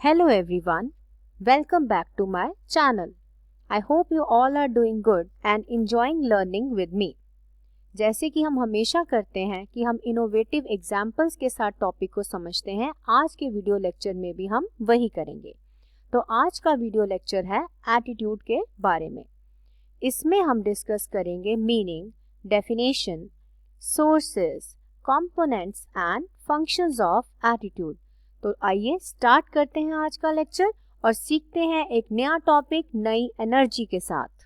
Hello everyone, welcome back to my channel. I hope you all are doing good and enjoying learning with me. जैसे कि हम हमेशा करते हैं कि हम इनोवेटिव एग्जाम्पल्स के साथ टॉपिक को समझते हैं, आज के वीडियो लेक्चर में भी हम वही करेंगे। तो आज का वीडियो लेक्चर है एटीट्यूड के बारे में। इसमें हम डिस्कस करेंगे meaning, definition, sources, components and functions of attitude. तो आइए स्टार्ट करते हैं आज का लेक्चर और सीखते हैं एक नया टॉपिक नई एनर्जी के साथ।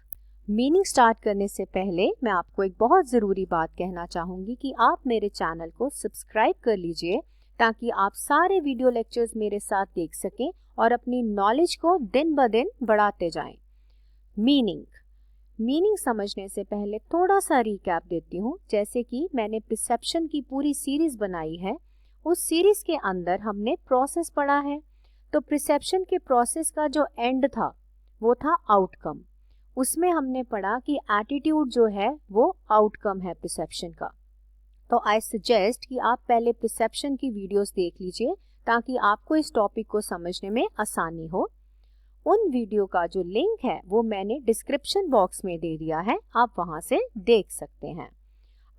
मीनिंग स्टार्ट करने से पहले मैं आपको एक बहुत ज़रूरी बात कहना चाहूँगी कि आप मेरे चैनल को सब्सक्राइब कर लीजिए ताकि आप सारे वीडियो लेक्चर्स मेरे साथ देख सकें और अपनी नॉलेज को दिन ब दिन बढ़ाते जाएं। मीनिंग समझने से पहले थोड़ा सा रिकैप देती हूँ। जैसे कि मैंने परसेप्शन की पूरी सीरीज बनाई है, उस सीरीज के अंदर हमने प्रोसेस पढ़ा है। तो परसेप्शन के प्रोसेस का जो एंड था वो था आउटकम। उसमें हमने पढ़ा कि एटीट्यूड जो है वो आउटकम है परसेप्शन का। तो आई सजेस्ट कि आप पहले परसेप्शन की वीडियोस देख लीजिए ताकि आपको इस टॉपिक को समझने में आसानी हो। उन वीडियो का जो लिंक है वो मैंने डिस्क्रिप्शन बॉक्स में दे दिया है, आप वहां से देख सकते हैं।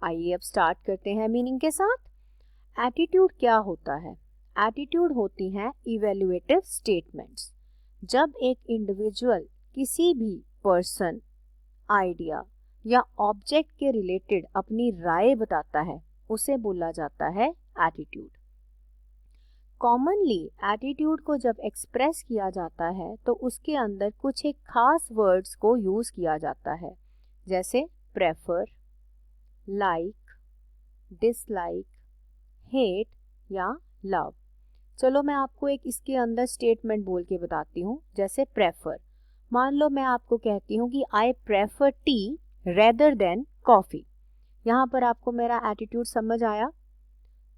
आइए अब स्टार्ट करते हैं मीनिंग के साथ। एटीट्यूड क्या होता है? एटीट्यूड होती हैं इवैल्यूएटिव स्टेटमेंट्स। जब एक इंडिविजुअल किसी भी पर्सन, आइडिया या ऑब्जेक्ट के रिलेटेड अपनी राय बताता है, उसे बोला जाता है एटीट्यूड। कॉमनली एटीट्यूड को जब एक्सप्रेस किया जाता है तो उसके अंदर कुछ एक खास वर्ड्स को यूज किया जाता है, जैसे प्रेफर, लाइक, डिसलाइक, हेट या लव। चलो मैं आपको एक इसके अंदर स्टेटमेंट बोल के बताती हूँ। जैसे प्रेफर, मान लो मैं आपको कहती हूँ कि I prefer tea rather than coffee. यहाँ पर आपको मेरा एटीट्यूड समझ आया।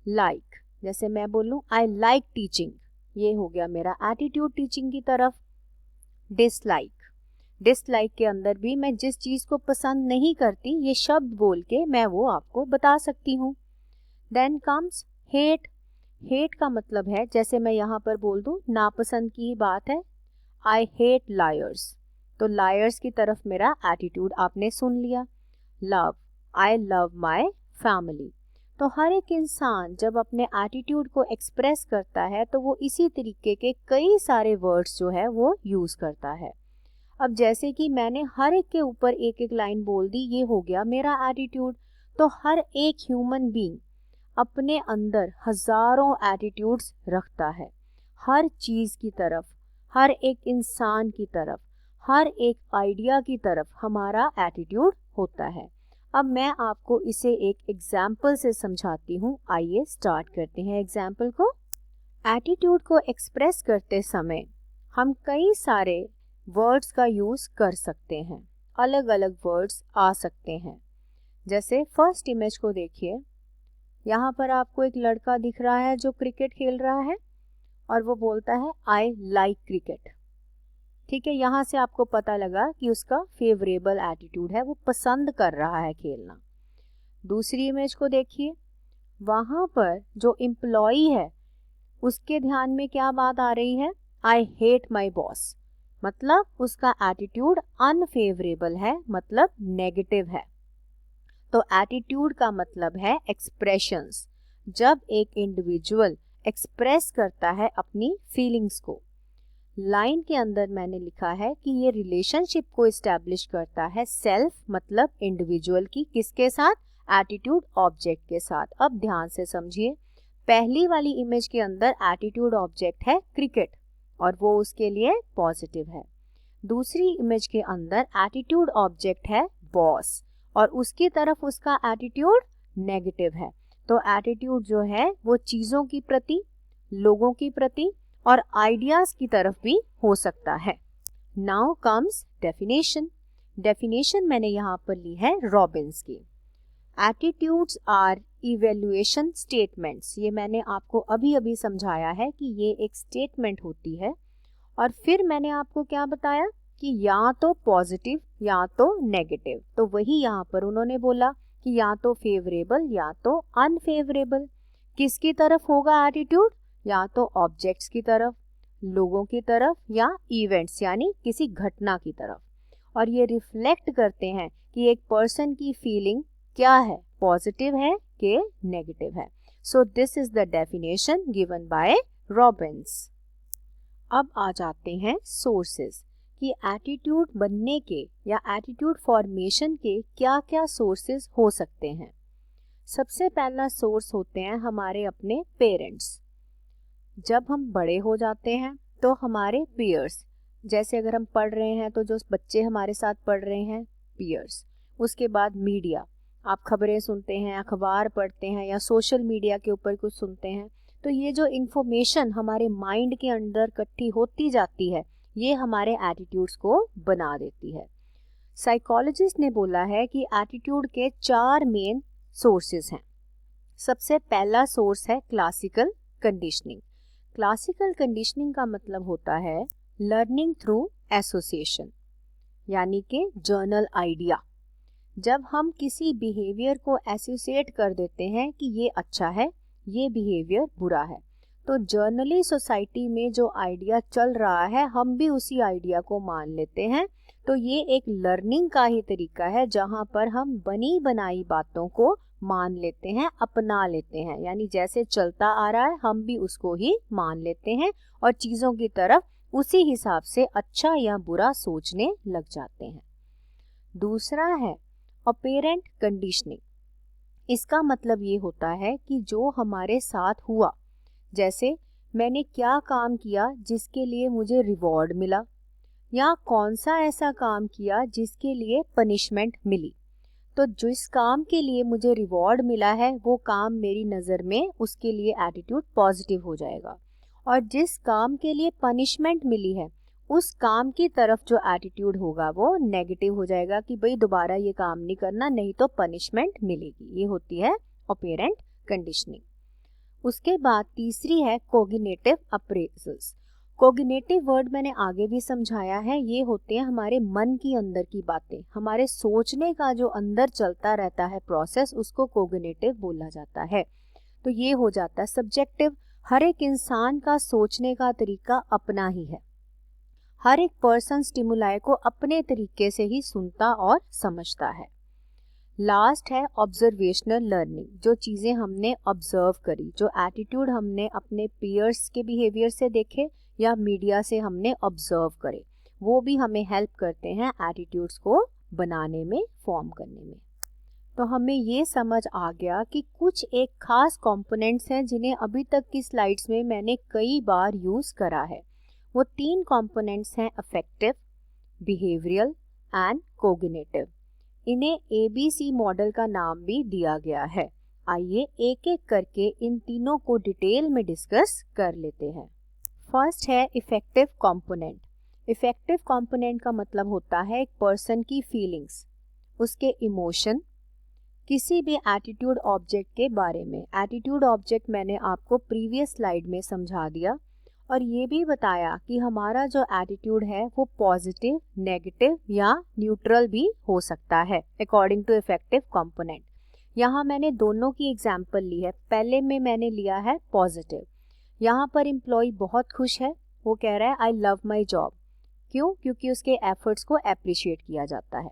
लाइक, जैसे मैं बोलूँ आई लाइक टीचिंग, ये हो गया मेरा एटीट्यूड टीचिंग की तरफ। डिसलाइक के अंदर भी मैं जिस चीज़ को पसंद नहीं करती ये शब्द बोल के मैं वो आपको बता सकती हूँ। देन कम्स हेट का मतलब है, जैसे मैं यहाँ पर बोल दूँ नापसंद की बात है, आई हेट लायर्स, तो लायर्स की तरफ मेरा एटीट्यूड आपने सुन लिया। Love, I love my family. तो हर एक इंसान जब अपने एटीट्यूड को एक्सप्रेस करता है तो वो इसी तरीके के कई सारे वर्ड्स जो है वो यूज़ करता है। अब जैसे कि मैंने हर एक के ऊपर एक एक लाइन बोल दी, ये हो गया मेरा एटीट्यूड। तो हर एक ह्यूमन बीइंग अपने अंदर हजारों एटीट्यूड्स रखता है। हर चीज़ की तरफ, हर एक इंसान की तरफ, हर एक आइडिया की तरफ हमारा एटीट्यूड होता है। अब मैं आपको इसे एक एग्जाम्पल से समझाती हूँ। आइए स्टार्ट करते हैं एग्जाम्पल को। एटीट्यूड को एक्सप्रेस करते समय हम कई सारे वर्ड्स का यूज़ कर सकते हैं, अलग अलग वर्ड्स आ सकते हैं। जैसे फर्स्ट इमेज को देखिए, यहाँ पर आपको एक लड़का दिख रहा है जो क्रिकेट खेल रहा है और वो बोलता है आई लाइक क्रिकेट। ठीक है, यहाँ से आपको पता लगा कि उसका फेवरेबल एटीट्यूड है, वो पसंद कर रहा है खेलना। दूसरी इमेज को देखिए, वहाँ पर जो एम्प्लॉई है उसके ध्यान में क्या बात आ रही है? आई हेट माई बॉस, मतलब उसका एटीट्यूड अनफेवरेबल है, मतलब नेगेटिव है। तो एटीट्यूड का मतलब है एक्सप्रेशंस। जब एक इंडिविजुअल एक्सप्रेस करता है अपनी फीलिंग्स को। लाइन के अंदर मैंने लिखा है कि ये रिलेशनशिप को इस्टेब्लिश करता है सेल्फ, मतलब इंडिविजुअल की, किसके साथ? एटीट्यूड ऑब्जेक्ट के साथ। अब ध्यान से समझिए, पहली वाली इमेज के अंदर एटीट्यूड ऑब्जेक्ट है क्रिकेट और वो उसके लिए पॉजिटिव है। दूसरी इमेज के अंदर एटीट्यूड ऑब्जेक्ट है बॉस और उसकी तरफ उसका एटीट्यूड नेगेटिव है। तो एटीट्यूड जो है वो चीज़ों की प्रति, लोगों की प्रति और आइडियाज की तरफ भी हो सकता है। नाउ कम्स डेफिनेशन मैंने यहाँ पर ली है रॉबिन्स की। Attitudes are evaluation statements. ये मैंने आपको अभी अभी समझाया है कि ये एक स्टेटमेंट होती है। और फिर मैंने आपको क्या बताया कि या तो पॉजिटिव या तो नेगेटिव। तो वही यहाँ पर उन्होंने बोला कि या तो फेवरेबल या तो अनफेवरेबल। किसकी तरफ होगा एटीट्यूड? या तो ऑब्जेक्ट्स की तरफ, लोगों की तरफ या इवेंट्स यानी किसी घटना की तरफ, और ये रिफ्लेक्ट करते हैं कि एक पर्सन की फीलिंग क्या है, पॉजिटिव है कि नेगेटिव है। So this is the definition given by Robins. अब आ जाते हैं सोर्सेज कि एटीट्यूड बनने के या एटीट्यूड फॉर्मेशन के क्या क्या सोर्सेज हो सकते हैं। सबसे पहला सोर्स होते हैं हमारे अपने पेरेंट्स। जब हम बड़े हो जाते हैं तो हमारे पीयर्स, जैसे अगर हम पढ़ रहे हैं तो जो बच्चे हमारे साथ पढ़ रहे हैं, पीयर्स। उसके बाद मीडिया, आप खबरें सुनते हैं, अखबार पढ़ते हैं या सोशल मीडिया के ऊपर कुछ सुनते हैं, तो ये जो इन्फॉर्मेशन हमारे माइंड के अंदर इकट्ठी होती जाती है ये हमारे एटीट्यूड्स को बना देती है। साइकोलॉजिस्ट ने बोला है कि एटीट्यूड के 4 मेन सोर्सेज हैं। सबसे पहला सोर्स है क्लासिकल कंडीशनिंग। क्लासिकल कंडीशनिंग का मतलब होता है लर्निंग थ्रू एसोसिएशन, यानी कि जर्नल आइडिया। जब हम किसी बिहेवियर को एसोसिएट कर देते हैं कि ये अच्छा है, ये बिहेवियर बुरा है, तो जर्नली सोसाइटी में जो आइडिया चल रहा है हम भी उसी आइडिया को मान लेते हैं। तो ये एक लर्निंग का ही तरीका है जहाँ पर हम बनी बनाई बातों को मान लेते हैं, अपना लेते हैं, यानी जैसे चलता आ रहा है हम भी उसको ही मान लेते हैं और चीज़ों की तरफ उसी हिसाब से अच्छा या बुरा सोचने लग जाते हैं। दूसरा है ऑपरेंट कंडीशनिंग। इसका मतलब ये होता है कि जो हमारे साथ हुआ, जैसे मैंने क्या काम किया जिसके लिए मुझे रिवॉर्ड मिला, या कौन सा ऐसा काम किया जिसके लिए पनिशमेंट मिली, तो जिस काम के लिए मुझे रिवॉर्ड मिला है वो काम मेरी नज़र में उसके लिए एटीट्यूड पॉजिटिव हो जाएगा, और जिस काम के लिए पनिशमेंट मिली है उस काम की तरफ जो एटीट्यूड होगा वो नेगेटिव हो जाएगा कि भाई दोबारा ये काम नहीं करना, नहीं तो पनिशमेंट मिलेगी। ये होती है ऑपरेंट कंडीशनिंग। उसके बाद तीसरी है कोग्निटिव अप्रेजल्स। कोग्निटिव वर्ड मैंने आगे भी समझाया है, ये होते हैं हमारे मन की अंदर की बातें, हमारे सोचने का जो अंदर चलता रहता है प्रोसेस, उसको कोग्निटिव बोला जाता है। तो ये हो जाता है सब्जेक्टिव। हर एक इंसान का सोचने का तरीका अपना ही है, हर एक पर्सन स्टिमुलाई को अपने तरीके से ही सुनता और समझता है। लास्ट है ऑब्जर्वेशनल लर्निंग, जो चीज़ें हमने ऑब्जर्व करी, जो एटीट्यूड हमने अपने पीयर्स के बिहेवियर से देखे या मीडिया से हमने ऑब्जर्व करे, वो भी हमें हेल्प करते हैं एटीट्यूड्स को बनाने में, फॉर्म करने में। तो हमें ये समझ आ गया कि कुछ एक खास कंपोनेंट्स हैं जिन्हें अभी तक की स्लाइड्स में मैंने कई बार यूज़ करा है। वो 3 कंपोनेंट्स हैं अफेक्टिव, बिहेवियरल एंड कोग्निटिव। इन्हें ABC मॉडल का नाम भी दिया गया है। आइए एक एक करके इन तीनों को डिटेल में डिस्कस कर लेते हैं। फर्स्ट है इफेक्टिव कंपोनेंट। इफेक्टिव कंपोनेंट का मतलब होता है एक पर्सन की फीलिंग्स, उसके इमोशन, किसी भी एटीट्यूड ऑब्जेक्ट के बारे में। एटीट्यूड ऑब्जेक्ट मैंने आपको प्रीवियस स्लाइड में समझा दिया और ये भी बताया कि हमारा जो एटीट्यूड है वो पॉजिटिव, नेगेटिव या न्यूट्रल भी हो सकता है अकॉर्डिंग टू इफेक्टिव कंपोनेंट। यहाँ मैंने दोनों की एग्जाम्पल ली है। पहले में मैंने लिया है पॉजिटिव। यहाँ पर एम्प्लॉय बहुत खुश है, वो कह रहा है आई लव माई जॉब। क्यों? क्योंकि उसके एफर्ट्स को अप्रिशिएट किया जाता है।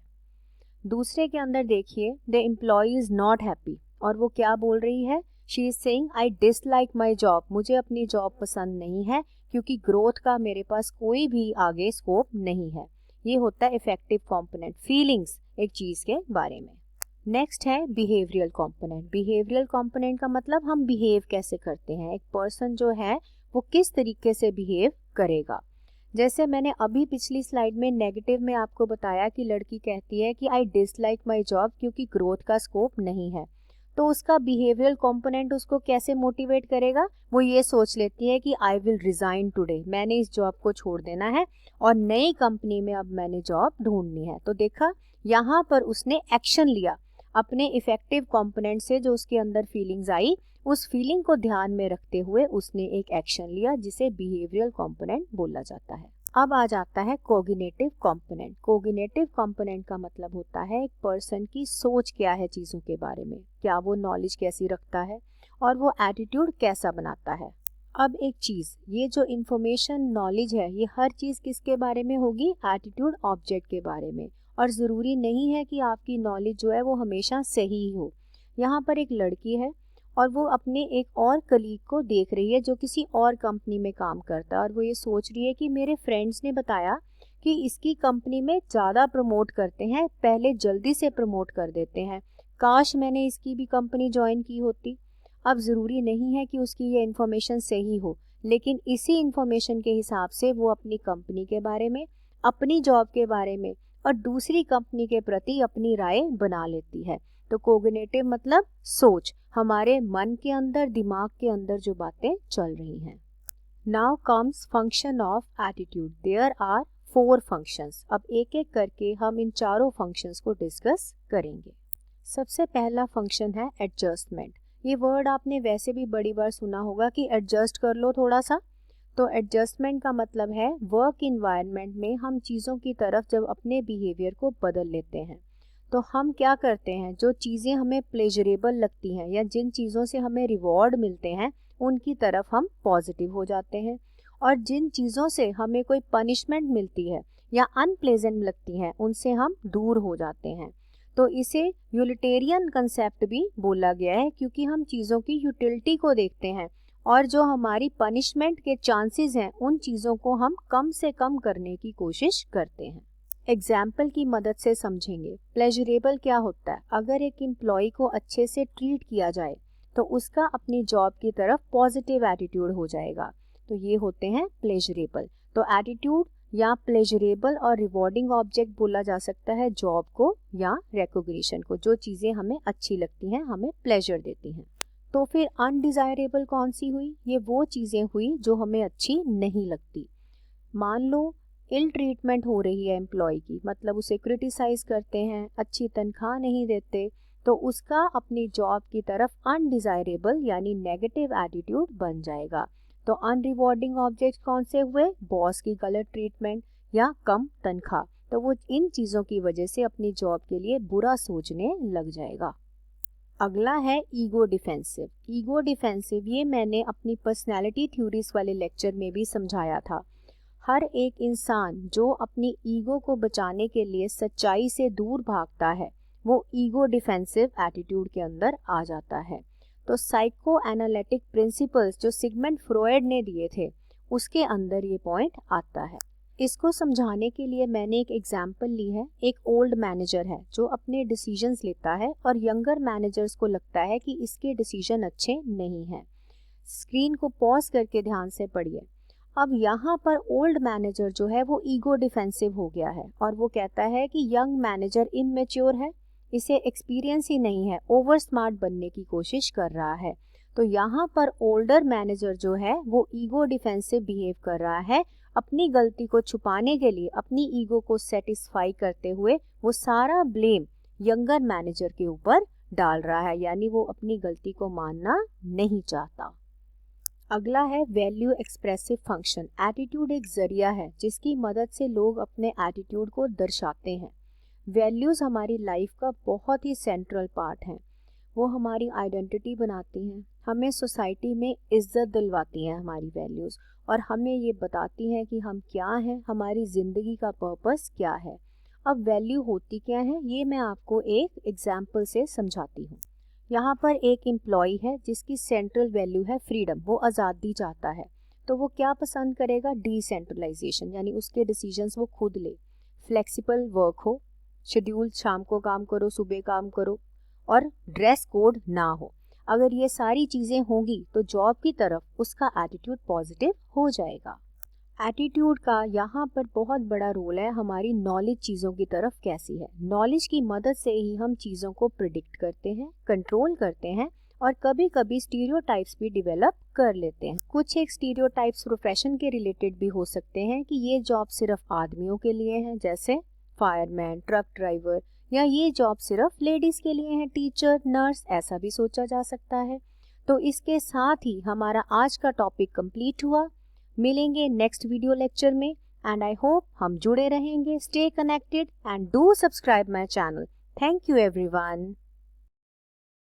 दूसरे के अंदर देखिए, the employ is not happy, और वो क्या बोल रही है, she is saying I dislike my job, मुझे अपनी जॉब पसंद नहीं है क्योंकि ग्रोथ का मेरे पास कोई भी आगे स्कोप नहीं है। ये होता है इफेक्टिव कंपोनेंट, फीलिंग्स एक चीज़ के बारे में। नेक्स्ट है बिहेवियरल कंपोनेंट। बिहेवियरल कंपोनेंट का मतलब हम बिहेव कैसे करते हैं, एक पर्सन जो है वो किस तरीके से बिहेव करेगा। जैसे मैंने अभी पिछली स्लाइड में नेगेटिव में आपको बताया कि लड़की कहती है कि आई डिसलाइक माई जॉब क्योंकि ग्रोथ का स्कोप नहीं है, तो उसका बिहेवियरल कंपोनेंट उसको कैसे मोटिवेट करेगा, वो ये सोच लेती है कि आई विल रिजाइन टुडे, मैंने इस जॉब को छोड़ देना है और नई कंपनी में अब मैंने जॉब ढूंढनी है। तो देखा, यहाँ पर उसने एक्शन लिया अपने इफेक्टिव कंपोनेंट से, जो उसके अंदर फीलिंग्स आई उस फीलिंग को ध्यान में रखते हुए उसने एक एक्शन लिया जिसे बिहेवियरल कंपोनेंट बोला जाता है। अब आ जाता है कोग्निटिव कंपोनेंट। कोग्निटिव कंपोनेंट का मतलब होता है एक पर्सन की सोच क्या है चीज़ों के बारे में, क्या वो नॉलेज कैसी रखता है और वो एटीट्यूड कैसा बनाता है। अब एक चीज़, ये जो इन्फॉर्मेशन नॉलेज है ये हर चीज़ किसके बारे में होगी, एटीट्यूड ऑब्जेक्ट के बारे में। और ज़रूरी नहीं है कि आपकी नॉलेज जो है वो हमेशा सही हो। यहाँ पर एक लड़की है और वो अपने एक और कलीग को देख रही है जो किसी और कंपनी में काम करता है, और वो ये सोच रही है कि मेरे फ्रेंड्स ने बताया कि इसकी कंपनी में ज़्यादा प्रमोट करते हैं, पहले जल्दी से प्रमोट कर देते हैं, काश मैंने इसकी भी कंपनी ज्वाइन की होती। अब ज़रूरी नहीं है कि उसकी ये इन्फॉर्मेशन सही हो, लेकिन इसी इन्फॉर्मेशन के हिसाब से वो अपनी कंपनी के बारे में, अपनी जॉब के बारे में और दूसरी कंपनी के प्रति अपनी राय बना लेती है। तो कोग्निटिव मतलब सोच, हमारे मन के अंदर, दिमाग के अंदर जो बातें चल रही हैं। Now comes function of attitude. There are 4 functions. अब एक एक करके हम इन चारों फंक्शंस को डिस्कस करेंगे। सबसे पहला फंक्शन है एडजस्टमेंट। ये वर्ड आपने वैसे भी बड़ी बार सुना होगा कि एडजस्ट कर लो थोड़ा सा। तो एडजस्टमेंट का मतलब है वर्क इन्वायरमेंट में हम चीज़ों की तरफ जब अपने बिहेवियर को बदल लेते हैं, तो हम क्या करते हैं, जो चीज़ें हमें प्लेजरेबल लगती हैं या जिन चीज़ों से हमें रिवॉर्ड मिलते हैं उनकी तरफ हम पॉजिटिव हो जाते हैं, और जिन चीज़ों से हमें कोई पनिशमेंट मिलती है या अनप्लेजेंट लगती हैं उनसे हम दूर हो जाते हैं। तो इसे यूटिलिटेरियन कंसेप्ट भी बोला गया है, क्योंकि हम चीज़ों की यूटिलिटी को देखते हैं और जो हमारी पनिशमेंट के चांसेस हैं उन चीज़ों को हम कम से कम करने की कोशिश करते हैं। एग्जाम्पल की मदद से समझेंगे। प्लेजरेबल क्या होता है, अगर एक एम्प्लॉय को अच्छे से ट्रीट किया जाए तो उसका अपनी जॉब की तरफ पॉजिटिव एटीट्यूड हो जाएगा, तो ये होते हैं प्लेजरेबल। तो एटीट्यूड या प्लेजरेबल और रिवॉर्डिंग ऑब्जेक्ट बोला जा सकता है जॉब को या रिकॉग्निशन को, जो चीज़ें हमें अच्छी लगती हैं, हमें प्लेजर देती हैं। तो फिर अनडिज़ायरेबल कौन सी हुई, ये वो चीज़ें हुई जो हमें अच्छी नहीं लगती। मान लो इल ट्रीटमेंट हो रही है एम्प्लॉय की, मतलब उसे क्रिटिसाइज करते हैं, अच्छी तनख्वाह नहीं देते, तो उसका अपनी जॉब की तरफ अनडिज़ायरेबल यानी नेगेटिव एटीट्यूड बन जाएगा। तो अनरिवॉर्डिंग ऑब्जेक्ट कौन से हुए, बॉस की गलत ट्रीटमेंट या कम तनख्वाह, तो वो इन चीज़ों की वजह से अपनी जॉब के लिए बुरा सोचने लग जाएगा। अगला है ईगो डिफेंसिव। ईगो डिफेंसिव ये मैंने अपनी पर्सनैलिटी थ्योरीज वाले लेक्चर में भी समझाया था। हर एक इंसान जो अपनी ईगो को बचाने के लिए सच्चाई से दूर भागता है वो ईगो डिफेंसिव एटीट्यूड के अंदर आ जाता है। तो साइको एनालिटिक प्रिंसिपल्स जो सिगमंड फ्रॉयड ने दिए थे उसके अंदर ये पॉइंट आता है। इसको समझाने के लिए मैंने एक एग्जाम्पल ली है। एक ओल्ड मैनेजर है जो अपने डिसीजंस लेता है और यंगर मैनेजर्स को लगता है कि इसके डिसीजन अच्छे नहीं हैं। स्क्रीन को पॉज करके ध्यान से पढ़िए। अब यहाँ पर ओल्ड मैनेजर जो है वो ईगो डिफेंसिव हो गया है और वो कहता है कि यंग मैनेजर इमैच्योर है, इसे एक्सपीरियंस ही नहीं है, ओवर स्मार्ट बनने की कोशिश कर रहा है। तो यहाँ पर ओल्डर मैनेजर जो है वो ईगो डिफेंसिव बिहेव कर रहा है, अपनी गलती को छुपाने के लिए, अपनी ईगो को सेटिस्फाई करते हुए वो सारा ब्लेम यंगर मैनेजर के ऊपर डाल रहा है, यानी वो अपनी गलती को मानना नहीं चाहता। अगला है वैल्यू एक्सप्रेसिव फंक्शन। एटीट्यूड एक जरिया है जिसकी मदद से लोग अपने एटीट्यूड को दर्शाते हैं। वैल्यूज़ हमारी लाइफ का बहुत ही सेंट्रल पार्ट हैं। वो हमारी आइडेंटिटी बनाती हैं, हमें सोसाइटी में इज्जत दिलवाती हैं हमारी वैल्यूज़, और हमें ये बताती हैं कि हम क्या हैं, हमारी ज़िंदगी का पर्पस क्या है। अब वैल्यू होती क्या है ये मैं आपको एक एग्जाम्पल से समझाती हूँ। यहाँ पर एक एम्प्लॉय है जिसकी सेंट्रल वैल्यू है फ्रीडम, वो आज़ादी चाहता है। तो वो क्या पसंद करेगा, डिसेंट्रलाइजेशन, यानी उसके डिसीजंस वो खुद ले, फ्लेक्सिबल वर्क हो, शेड्यूल, शाम को काम करो, सुबह काम करो, और ड्रेस कोड ना हो। अगर ये सारी चीज़ें होंगी तो जॉब की तरफ उसका एटीट्यूड पॉजिटिव हो जाएगा। एटीट्यूड का यहाँ पर बहुत बड़ा रोल है हमारी नॉलेज चीज़ों की तरफ कैसी है। नॉलेज की मदद से ही हम चीज़ों को प्रिडिक्ट करते हैं, कंट्रोल करते हैं, और कभी कभी स्टीरियोटाइप्स भी डेवलप कर लेते हैं। कुछ एक स्टीरियोटाइप्स प्रोफेशन के रिलेटेड भी हो सकते हैं कि ये जॉब सिर्फ आदमियों के लिए है, जैसे फायरमैन, ट्रक ड्राइवर, या ये जॉब सिर्फ लेडीज़ के लिए है, टीचर, नर्स, ऐसा भी सोचा जा सकता है। तो इसके साथ ही हमारा आज का टॉपिक कंप्लीट हुआ। मिलेंगे नेक्स्ट वीडियो लेक्चर में, एंड आई होप हम जुड़े रहेंगे। Stay connected and do subscribe my channel. Thank you everyone.